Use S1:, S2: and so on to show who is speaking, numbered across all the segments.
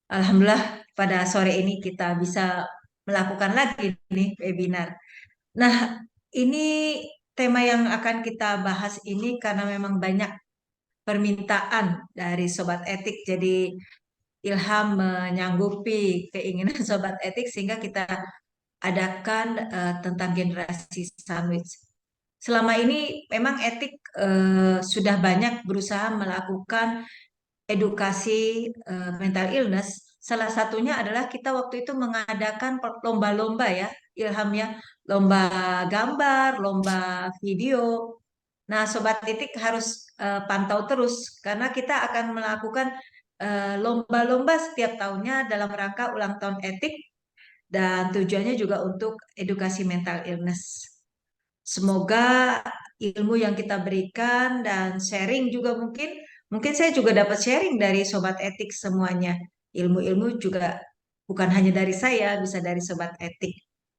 S1: Alhamdulillah pada sore ini kita bisa melakukan lagi nih webinar. Nah, ini tema yang akan kita bahas ini karena memang banyak permintaan dari Sobat Etik. Jadi Ilham menyanggupi keinginan Sobat Etik sehingga kita adakan tentang generasi sandwich. Selama ini memang Etik sudah banyak berusaha melakukan edukasi mental illness. Salah satunya adalah kita waktu itu mengadakan lomba-lomba ya, Ilham ya, lomba gambar, lomba video. Nah, Sobat Titik harus pantau terus karena kita akan melakukan lomba-lomba setiap tahunnya dalam rangka ulang tahun etik dan tujuannya juga untuk edukasi mental illness. Semoga ilmu yang kita berikan dan sharing juga mungkin saya juga dapat sharing dari sobat etik semuanya. Ilmu-ilmu juga bukan hanya dari saya, bisa dari sobat etik.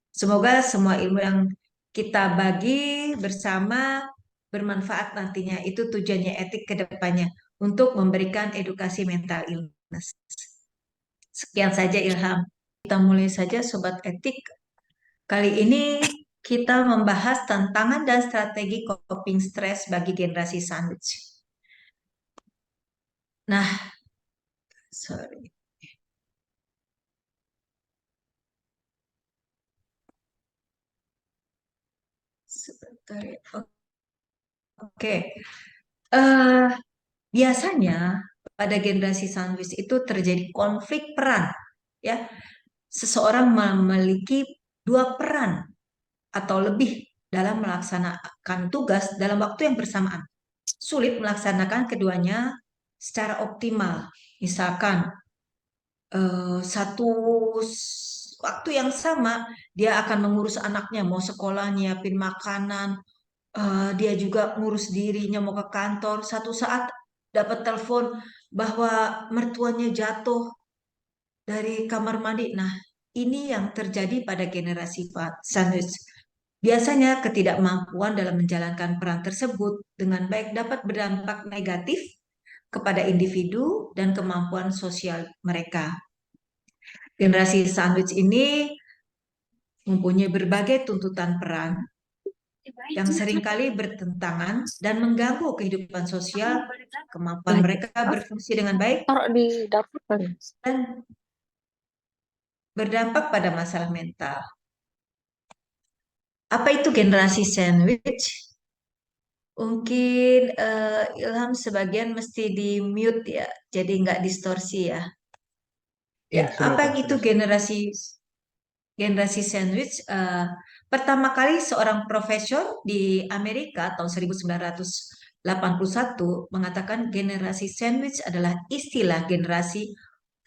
S1: Semoga semua ilmu yang kita bagi bersama bermanfaat nantinya. Itu tujuannya etik ke depannya untuk memberikan edukasi mental illness. Sekian saja Ilham. Kita mulai saja sobat etik. Kali ini kita membahas tantangan dan strategi coping stres bagi generasi sandwich. Nah, sorry, sebentar ya. Oke, Eh, biasanya pada generasi sandwich itu terjadi konflik peran, ya. Seseorang memiliki dua peran atau lebih dalam melaksanakan tugas dalam waktu yang bersamaan. Sulit melaksanakan keduanya secara optimal. Misalkan satu waktu yang sama dia akan mengurus anaknya mau sekolah nyiapin makanan, dia juga ngurus dirinya mau ke kantor. Satu saat dapat telepon bahwa mertuanya jatuh dari kamar mandi. Nah, ini yang terjadi pada generasi sandwich. Biasanya ketidakmampuan dalam menjalankan peran tersebut dengan baik dapat berdampak negatif kepada individu dan kemampuan sosial mereka. Generasi sandwich ini mempunyai berbagai tuntutan peran yang seringkali bertentangan dan mengganggu kehidupan sosial, kemampuan
S2: Lagi.
S1: mereka berfungsi dengan baik,
S2: Taruh di dapur kan?
S1: dan berdampak pada masalah mental. Apa itu generasi sandwich? Mungkin Ilham sebagian mesti di mute ya, jadi nggak distorsi ya. Ya,
S3: Ya, sudah
S1: apa
S3: Kak,
S1: itu
S3: sudah.
S1: generasi generasi sandwich? Pertama kali seorang profesor di Amerika tahun 1981 mengatakan generasi sandwich adalah istilah generasi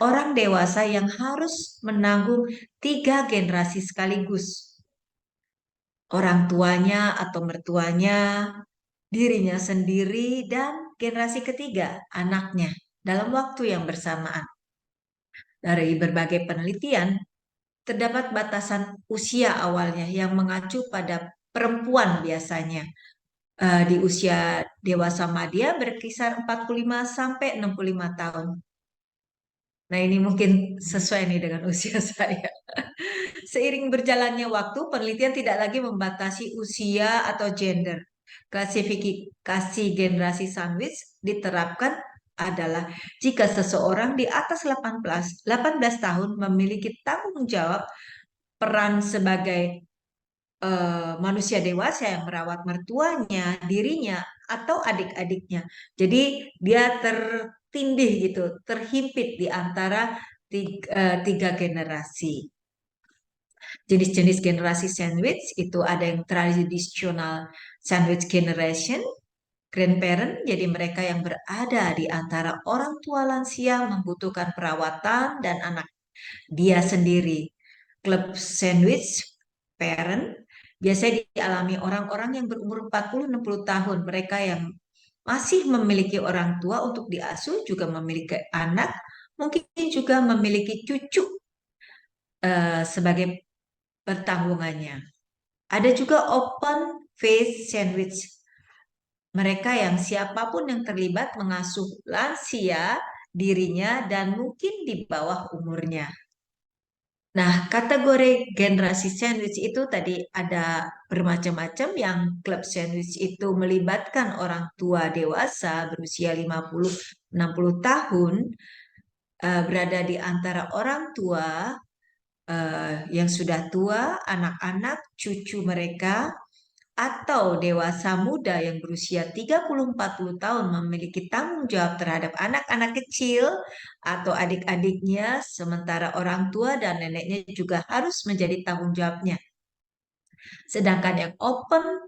S1: orang dewasa yang harus menanggung tiga generasi sekaligus. Orang tuanya atau mertuanya, dirinya sendiri, dan generasi ketiga, anaknya, dalam waktu yang bersamaan. Dari berbagai penelitian, terdapat batasan usia awalnya yang mengacu pada perempuan biasanya. Di usia dewasa madya berkisar 45 sampai 65 tahun. Nah, ini mungkin sesuai nih dengan usia saya. Seiring berjalannya waktu, penelitian tidak lagi membatasi usia atau gender. Klasifikasi generasi sandwich diterapkan adalah jika seseorang di atas 18 tahun memiliki tanggung jawab peran sebagai manusia dewasa yang merawat mertuanya, dirinya, atau adik-adiknya. Jadi dia tertindih gitu, terhimpit di antara tiga generasi. Jenis-jenis generasi sandwich itu ada yang tradisional sandwich generation, grandparent, jadi mereka yang berada di antara orang tua lansia membutuhkan perawatan dan anak dia sendiri. Club sandwich parent biasanya dialami orang-orang yang berumur 40-60 tahun. Mereka yang masih memiliki orang tua untuk diasuh, juga memiliki anak, mungkin juga memiliki cucu sebagai pertanggungannya. Ada juga open face sandwich. Mereka yang siapapun yang terlibat mengasuh lansia dirinya dan mungkin di bawah umurnya. Nah, kategori generasi sandwich itu tadi ada bermacam-macam. Yang klub sandwich itu melibatkan orang tua dewasa berusia 50-60 tahun, berada di antara orang tua yang sudah tua, anak-anak, cucu mereka, atau dewasa muda yang berusia 30-40 tahun memiliki tanggung jawab terhadap anak-anak kecil atau adik-adiknya, sementara orang tua dan neneknya juga harus menjadi tanggung jawabnya. Sedangkan yang open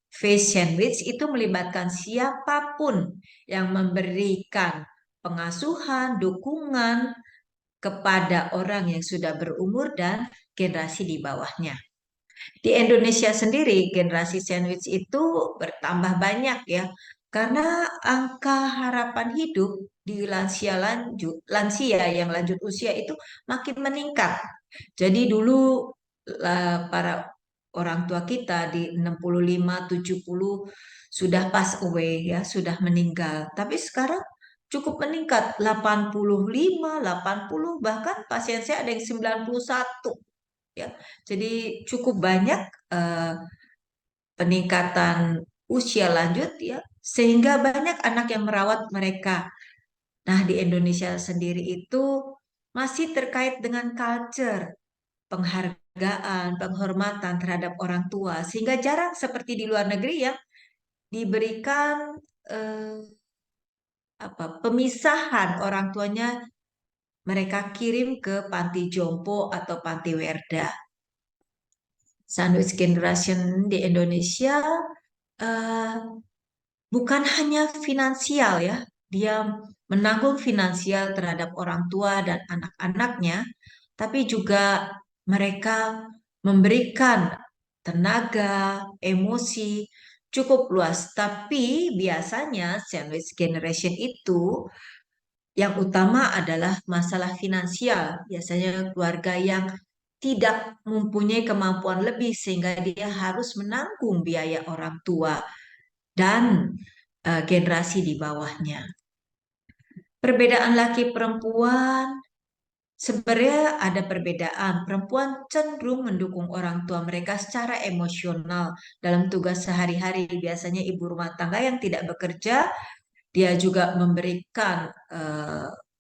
S1: face sandwich itu melibatkan siapapun yang memberikan pengasuhan, dukungan kepada orang yang sudah berumur dan generasi di bawahnya. Di Indonesia sendiri, generasi sandwich itu bertambah banyak ya, karena angka harapan hidup di lansia yang lanjut usia itu makin meningkat. Jadi dulu para orang tua kita di 65, 70 sudah pass away ya, sudah meninggal. Tapi sekarang cukup meningkat 85, 80, bahkan pasien saya ada yang 91 ya. Jadi cukup banyak eh, peningkatan usia lanjut ya, sehingga banyak anak yang merawat mereka. Nah, di Indonesia sendiri itu masih terkait dengan culture, penghargaan, penghormatan terhadap orang tua, sehingga jarang seperti di luar negeri yang diberikan eh, pemisahan orang tuanya, mereka kirim ke panti jompo atau panti werda. Sandwich generation di Indonesia eh, bukan hanya finansial ya, dia menanggung finansial terhadap orang tua dan anak-anaknya, tapi juga mereka memberikan tenaga, emosi cukup luas. Tapi biasanya sandwich generation itu yang utama adalah masalah finansial. Biasanya keluarga yang tidak mempunyai kemampuan lebih sehingga dia harus menanggung biaya orang tua dan generasi di bawahnya. Perbedaan laki perempuan, sebenarnya ada perbedaan. Perempuan cenderung mendukung orang tua mereka secara emosional dalam tugas sehari-hari. Biasanya ibu rumah tangga yang tidak bekerja, dia juga memberikan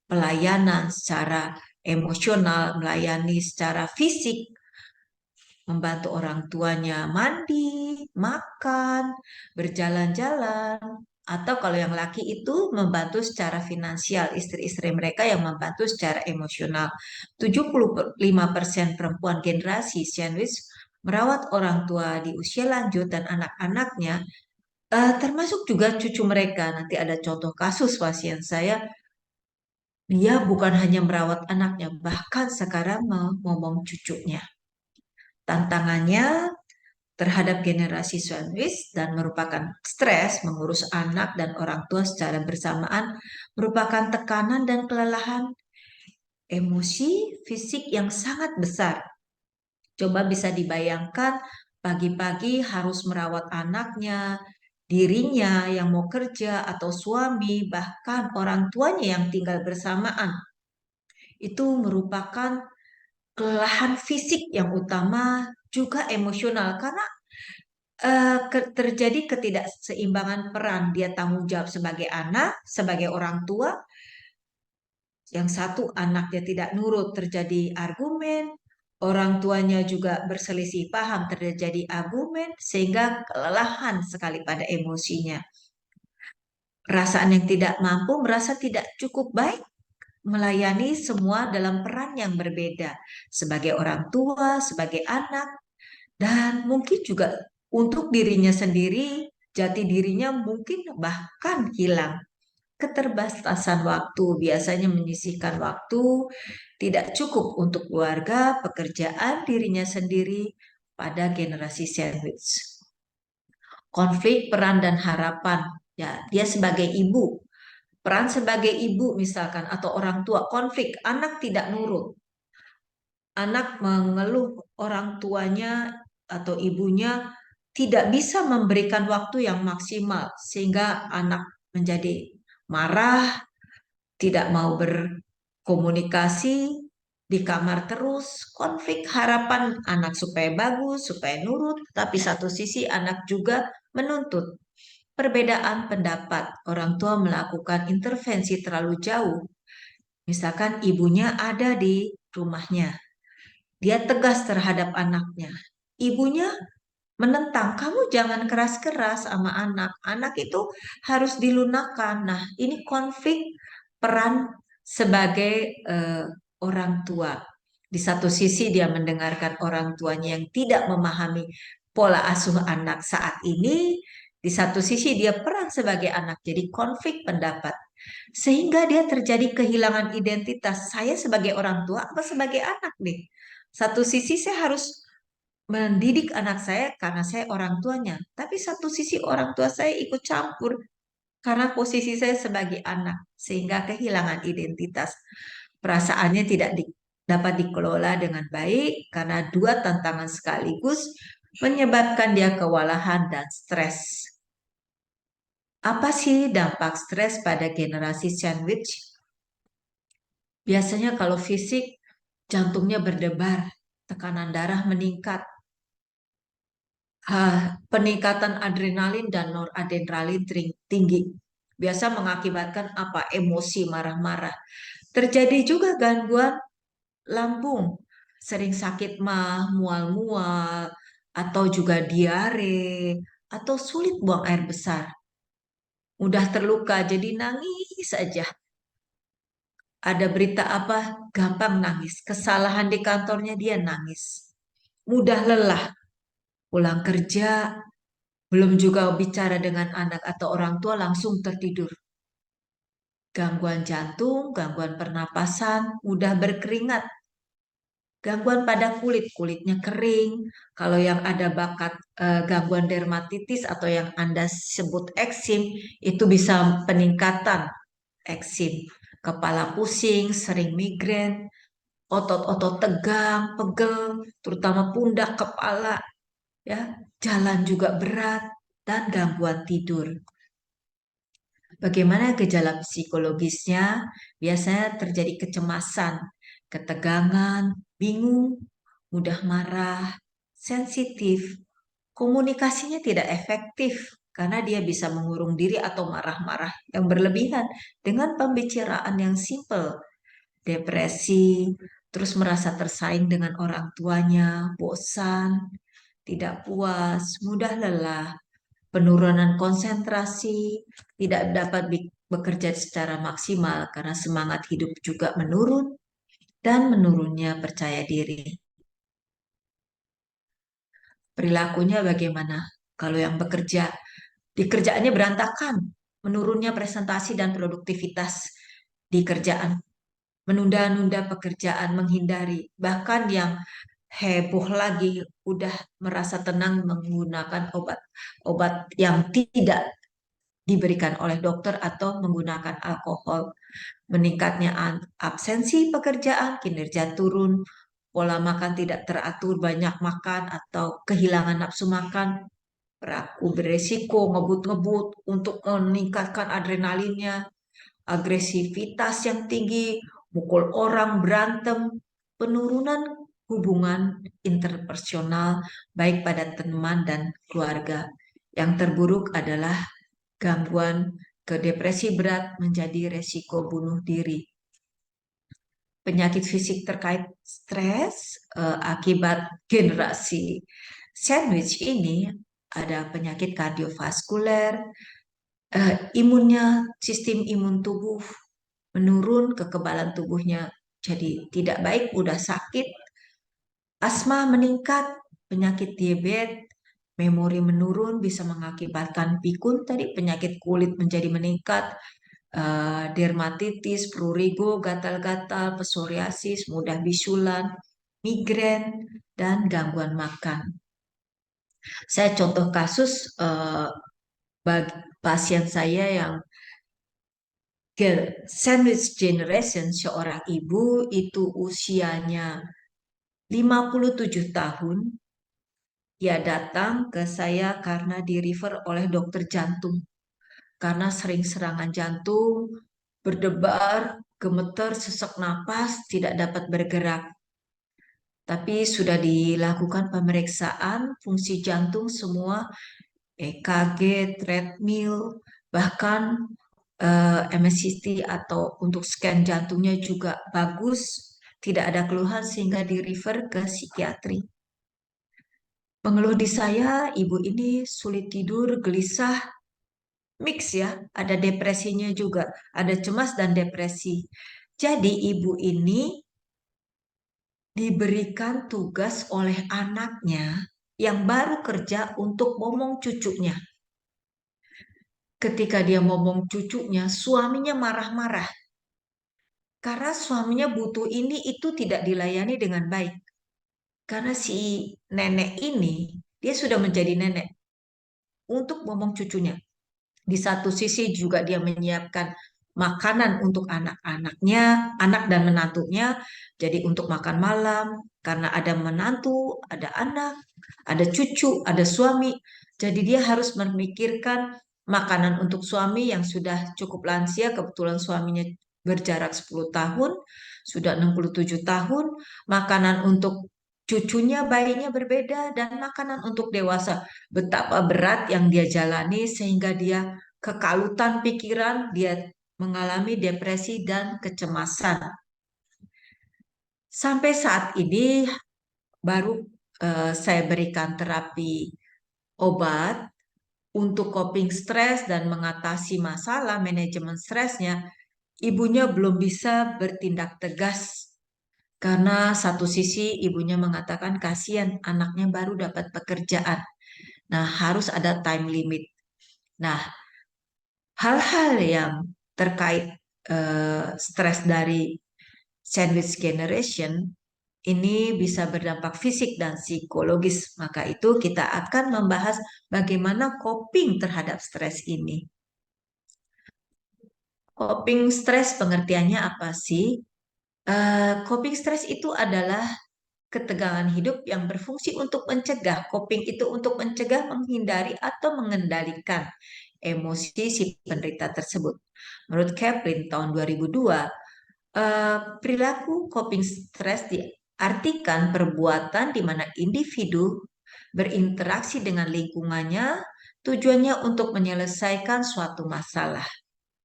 S1: pelayanan secara emosional, melayani secara fisik, membantu orang tuanya mandi, makan, berjalan-jalan, atau kalau yang laki itu membantu secara finansial, istri-istri mereka yang membantu secara emosional. 75% perempuan generasi sandwich merawat orang tua di usia lanjut dan anak-anaknya, termasuk juga cucu mereka. Nanti ada contoh kasus pasien saya, dia bukan hanya merawat anaknya, bahkan sekarang mau ngomong cucunya. Tantangannya terhadap generasi sandwich dan merupakan stres mengurus anak dan orang tua secara bersamaan, merupakan tekanan dan kelelahan emosi fisik yang sangat besar. Coba bisa dibayangkan pagi-pagi harus merawat anaknya, dirinya yang mau kerja atau suami, bahkan orang tuanya yang tinggal bersamaan. Itu merupakan kelelahan fisik yang utama, juga emosional karena terjadi ketidakseimbangan peran. Dia tanggung jawab sebagai anak, sebagai orang tua. Yang satu anaknya tidak nurut, terjadi argumen. Orang tuanya juga berselisih paham, terjadi argumen, sehingga kelelahan sekali pada emosinya. Perasaan yang tidak mampu, merasa tidak cukup baik melayani semua dalam peran yang berbeda. Sebagai orang tua, sebagai anak, dan mungkin juga untuk dirinya sendiri, jati dirinya mungkin bahkan hilang. Keterbatasan waktu biasanya menyisihkan waktu tidak cukup untuk keluarga, pekerjaan dirinya sendiri pada generasi sandwich. Konflik peran dan harapan. Ya, dia sebagai ibu, peran sebagai ibu misalkan atau orang tua, konflik, anak tidak nurut. Anak mengeluh orang tuanya atau ibunya tidak bisa memberikan waktu yang maksimal sehingga anak menjadi marah, tidak mau berkomunikasi, di kamar terus, konflik harapan anak supaya bagus, supaya nurut, tapi satu sisi anak juga menuntut. Perbedaan pendapat, orang tua melakukan intervensi terlalu jauh. Misalkan ibunya ada di rumahnya, dia tegas terhadap anaknya. Ibunya menentang, kamu jangan keras-keras sama anak. Anak itu harus dilunakkan. Nah, ini konflik peran sebagai orang tua. Di satu sisi dia mendengarkan orang tuanya yang tidak memahami pola asuh anak saat ini. Di satu sisi dia peran sebagai anak, jadi konflik pendapat. Sehingga dia terjadi kehilangan identitas. Saya sebagai orang tua apa sebagai anak nih? Satu sisi saya harus mendidik anak saya karena saya orang tuanya. Tapi satu sisi orang tua saya ikut campur karena posisi saya sebagai anak. Sehingga kehilangan identitas. Perasaannya tidak dapat dikelola dengan baik karena dua tantangan sekaligus menyebabkan dia kewalahan dan stres. Apa sih dampak stres pada generasi sandwich? Biasanya kalau fisik, jantungnya berdebar, tekanan darah meningkat, peningkatan adrenalin dan noradrenalin tinggi. Biasa mengakibatkan apa? Emosi marah-marah. Terjadi juga gangguan lambung, sering sakit mah, mual-mual, atau juga diare, atau sulit buang air besar. Mudah terluka, jadi nangis saja. Ada berita apa? Gampang nangis. Kesalahan di kantornya dia nangis. Mudah lelah, pulang kerja, belum juga bicara dengan anak atau orang tua langsung tertidur. Gangguan jantung, gangguan pernapasan, mudah berkeringat. Gangguan pada kulit, kulitnya kering. Kalau yang ada bakat gangguan dermatitis atau yang Anda sebut eksim, itu bisa peningkatan eksim. Kepala pusing, sering migrain, otot-otot tegang, pegel, terutama pundak, kepala, ya, jalan juga berat, dan gangguan tidur. Bagaimana gejala psikologisnya? Biasanya terjadi kecemasan, ketegangan, bingung, mudah marah, sensitif, komunikasinya tidak efektif karena dia bisa mengurung diri atau marah-marah yang berlebihan dengan pembicaraan yang simple, depresi, terus merasa tersaing dengan orang tuanya, bosan, tidak puas, mudah lelah, penurunan konsentrasi, tidak dapat bekerja secara maksimal karena semangat hidup juga menurun, dan menurunnya percaya diri. Perilakunya bagaimana? Kalau yang bekerja, di kerjaannya berantakan, menurunnya presentasi dan produktivitas di kerjaan, menunda-nunda pekerjaan, menghindari, bahkan yang heboh lagi, udah merasa tenang menggunakan obat-obat yang tidak diberikan oleh dokter atau menggunakan alkohol, meningkatnya absensi pekerjaan, kinerja turun, pola makan tidak teratur, banyak makan atau kehilangan nafsu makan, peraku beresiko ngebut-ngebut untuk meningkatkan adrenalinnya, agresivitas yang tinggi, mukul orang, berantem, penurunan hubungan interpersonal baik pada teman dan keluarga. Yang terburuk adalah gangguan ke depresi berat menjadi resiko bunuh diri. Penyakit fisik terkait stres akibat generasi sandwich ini ada penyakit kardiovaskuler, imunnya, sistem imun tubuh menurun, kekebalan tubuhnya jadi tidak baik, mudah sakit, asma meningkat, penyakit diabetes, memori menurun bisa mengakibatkan pikun tadi, penyakit kulit menjadi meningkat, dermatitis, prurigo, gatal-gatal, psoriasis, mudah bisulan, migrain, dan gangguan makan. Saya contoh kasus bagi pasien saya yang sandwich generation, seorang ibu itu usianya 57 tahun, dia datang ke saya karena di refer oleh dokter jantung. Karena sering serangan jantung, berdebar, gemeter, sesak napas, tidak dapat bergerak. Tapi sudah dilakukan pemeriksaan fungsi jantung semua, EKG, treadmill, bahkan MSCT atau untuk scan jantungnya juga bagus, tidak ada keluhan sehingga di refer ke psikiatri. Mengeluh di saya, ibu ini sulit tidur, gelisah, mix ya, ada depresinya juga, ada cemas dan depresi. Jadi ibu ini diberikan tugas oleh anaknya yang baru kerja untuk momong cucunya. Ketika dia momong cucunya, suaminya marah-marah karena suaminya butuh ini itu tidak dilayani dengan baik. Karena si nenek ini dia sudah menjadi nenek untuk momong cucunya. Di satu sisi juga dia menyiapkan makanan untuk anak-anaknya, anak dan menantunya. Jadi untuk makan malam, karena ada menantu, ada anak, ada cucu, ada suami. Jadi dia harus memikirkan makanan untuk suami yang sudah cukup lansia, kebetulan suaminya berjarak 10 tahun, sudah 67 tahun, makanan untuk cucunya, bayinya berbeda, dan makanan untuk dewasa. Betapa berat yang dia jalani sehingga dia kekalutan pikiran, dia mengalami depresi dan kecemasan. Sampai saat ini baru saya berikan terapi obat untuk coping stres dan mengatasi masalah manajemen stresnya. Ibunya belum bisa bertindak tegas karena satu sisi ibunya mengatakan kasihan anaknya baru dapat pekerjaan. Nah, harus ada time limit. Nah, hal-hal yang terkait stres dari sandwich generation ini bisa berdampak fisik dan psikologis. Maka itu kita akan membahas bagaimana coping terhadap stres ini. Coping stres pengertiannya apa sih? Coping stres itu adalah ketegangan hidup yang berfungsi untuk mencegah. Coping itu untuk mencegah, menghindari, atau mengendalikan emosi si penderita tersebut. Menurut Kaplan tahun 2002, perilaku coping stress diartikan perbuatan di mana individu berinteraksi dengan lingkungannya, tujuannya untuk menyelesaikan suatu masalah.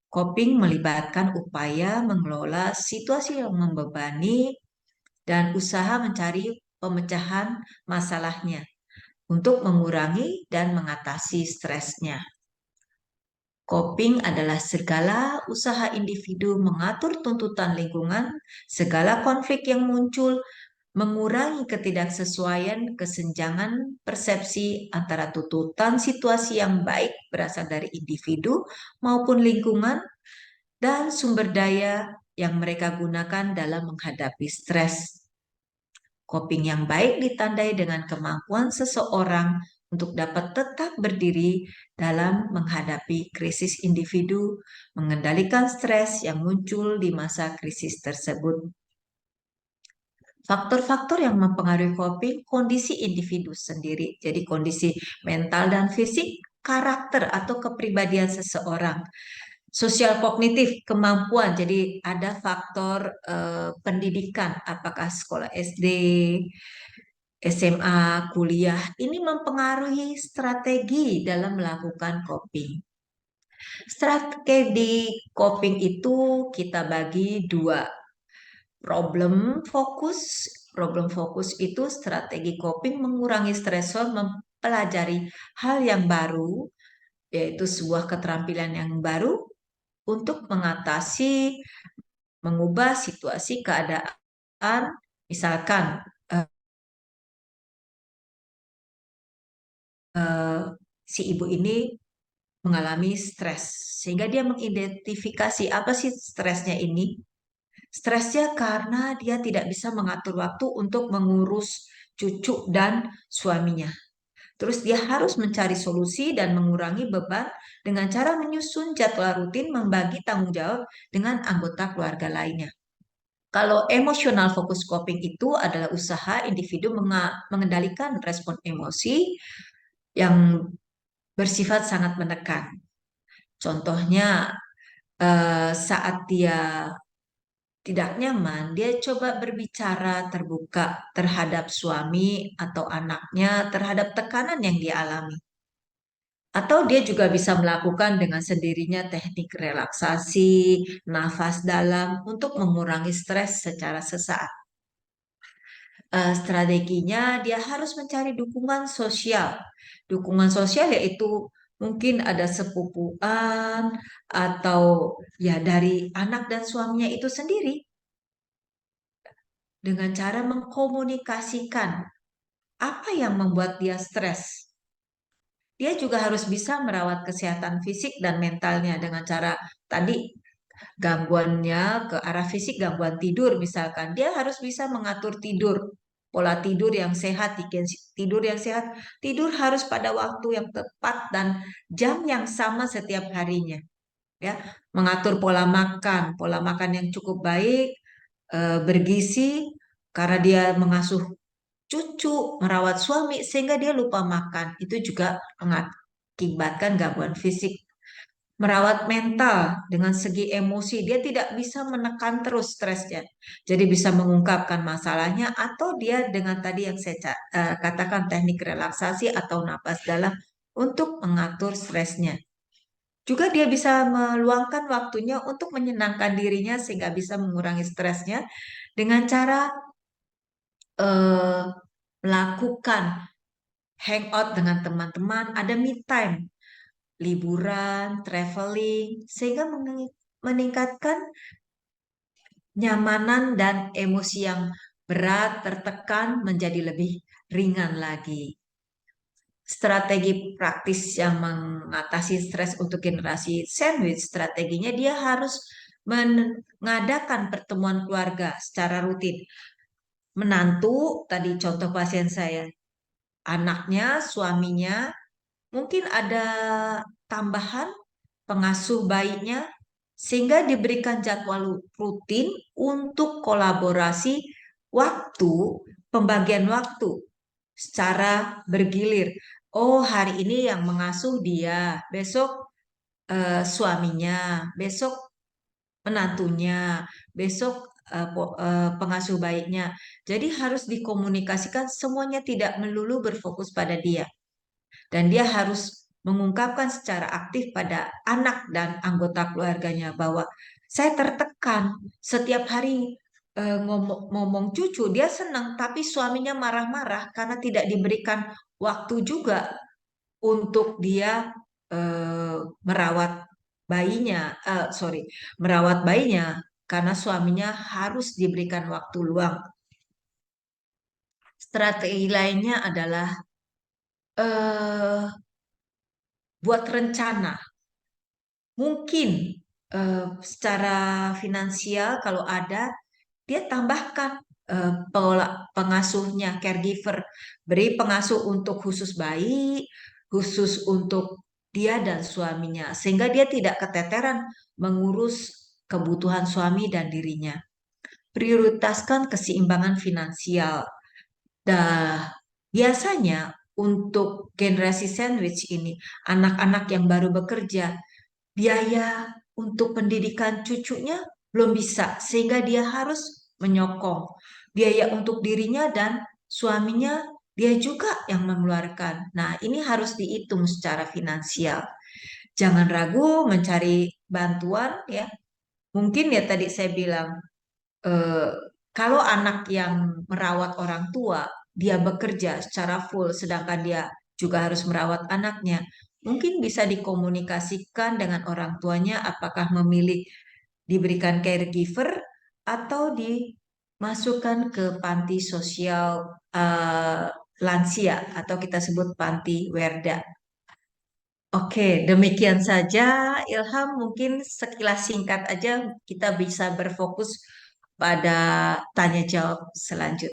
S1: Coping melibatkan upaya mengelola situasi yang membebani dan usaha mencari pemecahan masalahnya untuk mengurangi dan mengatasi stresnya. Coping adalah segala usaha individu mengatur tuntutan lingkungan, segala konflik yang muncul, mengurangi ketidaksesuaian, kesenjangan persepsi antara tuntutan situasi yang baik berasal dari individu maupun lingkungan, dan sumber daya yang mereka gunakan dalam menghadapi stres. Coping yang baik ditandai dengan kemampuan seseorang untuk dapat tetap berdiri dalam menghadapi krisis individu, mengendalikan stres yang muncul di masa krisis tersebut. Faktor-faktor yang mempengaruhi coping, kondisi individu sendiri, jadi kondisi mental dan fisik, karakter atau kepribadian seseorang. Sosial kognitif, kemampuan, jadi ada faktor pendidikan, apakah sekolah SD, SMA, kuliah, ini mempengaruhi strategi dalam melakukan coping. Strategi coping itu kita bagi dua. Problem fokus. Problem fokus itu strategi coping mengurangi stresor, mempelajari hal yang baru, yaitu sebuah keterampilan yang baru untuk mengatasi, mengubah situasi keadaan, misalkan eh, si ibu ini mengalami stres, sehingga dia mengidentifikasi apa sih stresnya ini. Stresnya karena dia tidak bisa mengatur waktu untuk mengurus cucu dan suaminya. Terus dia harus mencari solusi dan mengurangi beban dengan cara menyusun jadwal rutin, membagi tanggung jawab dengan anggota keluarga lainnya. Kalau emosional fokus coping itu adalah usaha individu mengendalikan respon emosi yang bersifat sangat menekan. Contohnya, Saat dia tidak nyaman, dia coba berbicara terbuka terhadap suami atau anaknya, terhadap tekanan yang dia alami. Atau dia juga bisa melakukan dengan sendirinya teknik relaksasi, nafas dalam untuk mengurangi stres secara sesaat. Strateginya dia harus mencari dukungan sosial. Dukungan sosial yaitu mungkin ada sepupuan atau ya dari anak dan suaminya itu sendiri dengan cara mengkomunikasikan apa yang membuat dia stres. Dia juga harus bisa merawat kesehatan fisik dan mentalnya dengan cara tadi gangguannya ke arah fisik, gangguan tidur misalkan. Dia harus bisa mengatur tidur, pola tidur yang sehat, tidur yang sehat. Tidur harus pada waktu yang tepat dan jam yang sama setiap harinya. Ya, mengatur pola makan yang cukup baik, bergizi, karena dia mengasuh cucu, merawat suami sehingga dia lupa makan. Itu juga mengakibatkan gangguan fisik. Merawat mental dengan segi emosi, dia tidak bisa menekan terus stresnya. Jadi bisa mengungkapkan masalahnya atau dia dengan tadi yang saya katakan teknik relaksasi atau napas dalam untuk mengatur stresnya. Juga dia bisa meluangkan waktunya untuk menyenangkan dirinya sehingga bisa mengurangi stresnya dengan cara eh, melakukan hangout dengan teman-teman, ada me time, liburan, traveling, sehingga meningkatkan nyamanan dan emosi yang berat, tertekan menjadi lebih ringan lagi. Strategi praktis yang mengatasi stres untuk generasi sandwich, strateginya dia harus mengadakan pertemuan keluarga secara rutin. Menantu, tadi contoh pasien saya, anaknya, suaminya, mungkin ada tambahan pengasuh bayinya, sehingga diberikan jadwal rutin untuk kolaborasi waktu, pembagian waktu secara bergilir. Oh, hari ini yang mengasuh dia, besok suaminya, besok menantunya, besok pengasuh bayinya. Jadi harus dikomunikasikan semuanya tidak melulu berfokus pada dia. Dan dia harus mengungkapkan secara aktif pada anak dan anggota keluarganya bahwa saya tertekan setiap hari ngomong cucu, dia senang, tapi suaminya marah-marah karena tidak diberikan waktu juga untuk dia merawat bayinya, sorry, merawat bayinya karena suaminya harus diberikan waktu luang. Strategi lainnya adalah eh, buat rencana. Mungkin secara finansial kalau ada, dia tambahkan pengasuhnya, caregiver. Beri pengasuh untuk khusus bayi, khusus untuk dia dan suaminya. Sehingga dia tidak keteteran mengurus kebutuhan suami dan dirinya. Prioritaskan keseimbangan finansial. Dah, biasanya untuk generasi sandwich ini, anak-anak yang baru bekerja, biaya untuk pendidikan cucunya belum bisa, sehingga dia harus menyokong biaya untuk dirinya dan suaminya, dia juga yang mengeluarkan. Nah, ini harus dihitung secara finansial. Jangan ragu mencari bantuan ya. Mungkin ya tadi saya bilang eh, kalau anak yang merawat orang tua, dia bekerja secara full, sedangkan dia juga harus merawat anaknya, mungkin bisa dikomunikasikan dengan orang tuanya apakah memilih diberikan caregiver atau dimasukkan ke panti sosial lansia atau kita sebut panti Werda. Oke, demikian saja Ilham. Mungkin sekilas singkat aja kita bisa berfokus pada tanya jawab selanjutnya.